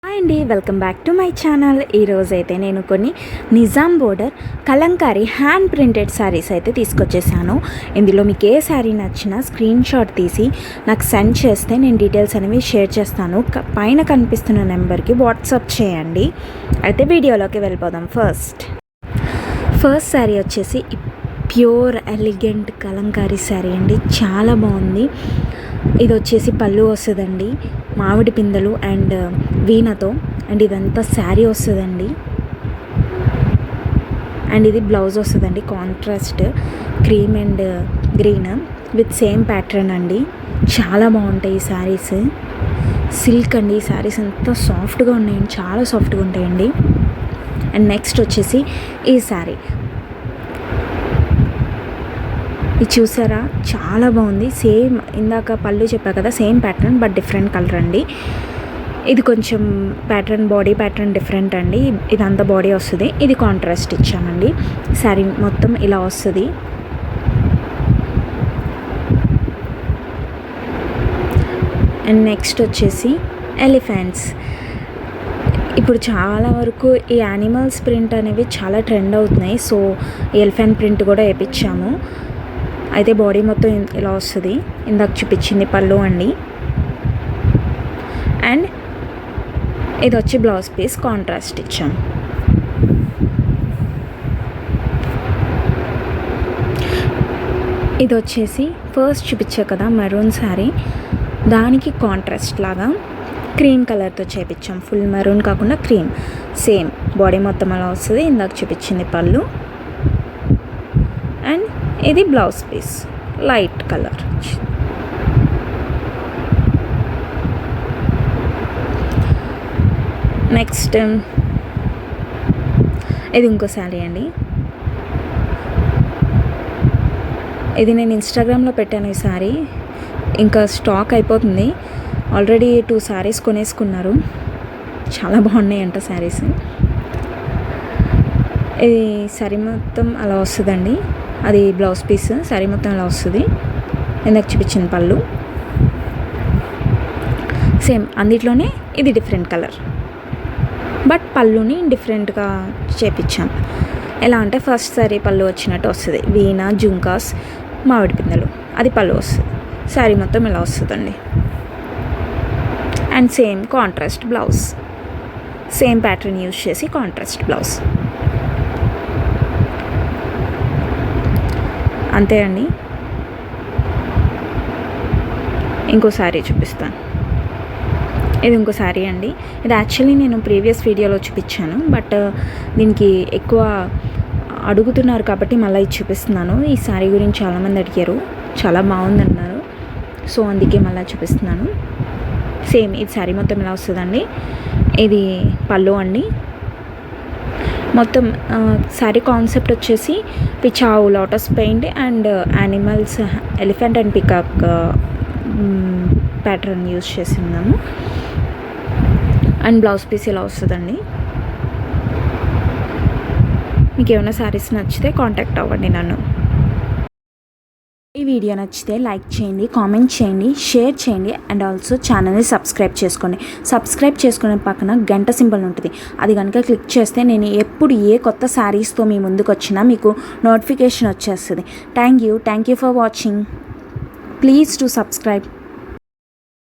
Hi అండి, welcome back to my channel. ఈరోజైతే నేను కొన్ని Nizam border Kalamkari hand printed saris అయితే తీసుకొచ్చేసాను. ఇందులో మీకు ఏ శారీ నచ్చినా స్క్రీన్ షాట్ తీసి నాకు సెండ్ చేస్తే నేను డీటెయిల్స్ అనేవి షేర్ చేస్తాను. పైన కనిపిస్తున్న నెంబర్కి వాట్సాప్ చేయండి. అయితే వీడియోలోకి వెళ్ళిపోదాం. ఫస్ట్ శారీ వచ్చేసి ప్యూర్ ఎలిగెంట్ కలంకారీ శారీ అండి. చాలా బాగుంది. ఇది వచ్చేసి పళ్ళు వస్తుందండి, మామిడి పిందెలు అండ్ వీణతో, అండ్ ఇదంతా శారీ వస్తుందండి. అండ్ ఇది బ్లౌజ్ వస్తుందండి, contrast cream and green with same pattern అండి. చాలా బాగుంటాయి ఈ శారీస్. సిల్క్ అండి. ఈ శారీస్ అంతా సాఫ్ట్గా ఉన్నాయండి, చాలా సాఫ్ట్గా ఉంటాయండి. అండ్ నెక్స్ట్ వచ్చేసి ఈ శారీ ఇది చూసారా, చాలా బాగుంది. సేమ్ ఇందాక పళ్ళు చెప్పా కదా, same pattern but different colour అండి. ఇది కొంచెం ప్యాటర్న్, బాడీ ప్యాటర్న్ డిఫరెంట్ అండి. ఇదంతా బాడీ వస్తుంది, ఇది కాంట్రాస్ట్ ఇచ్చామండి. శారీ మొత్తం ఇలా వస్తుంది. అండ్ నెక్స్ట్ వచ్చేసి ఎలిఫెంట్స్. ఇప్పుడు చాలా వరకు ఈ యానిమల్స్ ప్రింట్ అనేవి చాలా ట్రెండ్ అవుతున్నాయి. సో ఎలిఫెంట్ ప్రింట్ కూడా వేయించాము. అయితే బాడీ మొత్తం ఇలా వస్తుంది. ఇందాక చూపించింది పళ్ళు అండి. అండ్ ఇది వచ్చి బ్లౌజ్ పీస్ కాంట్రాస్ట్ ఇచ్చాం. ఇది వచ్చేసి ఫస్ట్ చూపించా కదా మెరూన్ శారీ, దానికి కాంట్రాస్ట్ లాగా క్రీమ్ కలర్తో చేపించాం. ఫుల్ మెరూన్ కాకుండా క్రీమ్, సేమ్ బాడీ మొత్తం అలా వస్తుంది. ఇందాక చూపించింది పళ్ళు. అండ్ ఇది blouse piece light colour. Next ఇది ఇంకో శారీ అండి. ఇది నేను ఇన్స్టాగ్రామ్లో పెట్టాను. ఈ శారీ ఇంకా స్టాక్ అయిపోతుంది. ఆల్రెడీ 2 శారీస్ కొనేసుకున్నారు. చాలా బాగున్నాయంట శారీస్. ఇది శారీ మొత్తం అలా వస్తుందండి. అది బ్లౌజ్ పీస్. శారీ మొత్తం అలా వస్తుంది. ఇందాక చూపించిన పళ్ళు సేమ్. అందులోనే ఇది డిఫరెంట్ కలర్ బట్ పళ్ళుని డిఫరెంట్గా చేపించాం. ఎలా అంటే ఫస్ట్ శారీ పళ్ళు వచ్చినట్టు వస్తుంది. వీణ, జుంకాస్, మామిడి పిందెలు, అది పళ్ళు వస్తుంది. శారీ మొత్తం ఇలా వస్తుందండి. And same contrast blouse, same pattern use చేసి కాంట్రాస్ట్ బ్లౌజ్. అంతే అండి. ఇంకో శారీ చూపిస్తాను. ఇది ఇంకో శారీ అండి. ఇది యాక్చువల్లీ నేను ప్రీవియస్ వీడియోలో చూపించాను, బట్ దీనికి ఎక్కువ అడుగుతున్నారు కాబట్టి మళ్ళీ ఇది చూపిస్తున్నాను. ఈ శారీ గురించి చాలామంది అడిగారు, చాలా బాగుందన్నారు. సో అందుకే మళ్ళీ చూపిస్తున్నాను. సేమ్ ఇది శారీ మొత్తం ఇలా వస్తుందండి. ఇది పళ్ళు అండి. మొత్తం శారీ కాన్సెప్ట్ వచ్చేసి పిచావు, lotus paint and animals, elephant and peacock pattern use చేస్తున్నాము. అండ్ బ్లౌజ్ పీస్ ఇలా వస్తుందండి. మీకు ఏమైనా శారీస్ నచ్చితే కాంటాక్ట్ అవ్వండి నన్ను. ఈ వీడియో నచ్చితే లైక్ చేయండి, కామెంట్ చేయండి, షేర్ చేయండి అండ్ ఆల్సో ఛానల్ని సబ్స్క్రైబ్ చేసుకోండి. సబ్స్క్రైబ్ చేసుకునే పక్కన గంట సింబల్ ఉంటుంది, అది కనుక క్లిక్ చేస్తే నేను ఎప్పుడు ఏ కొత్త శారీస్తో మీ ముందుకు వచ్చినా మీకు నోటిఫికేషన్ వచ్చేస్తుంది. Thank you for watching. Please to subscribe.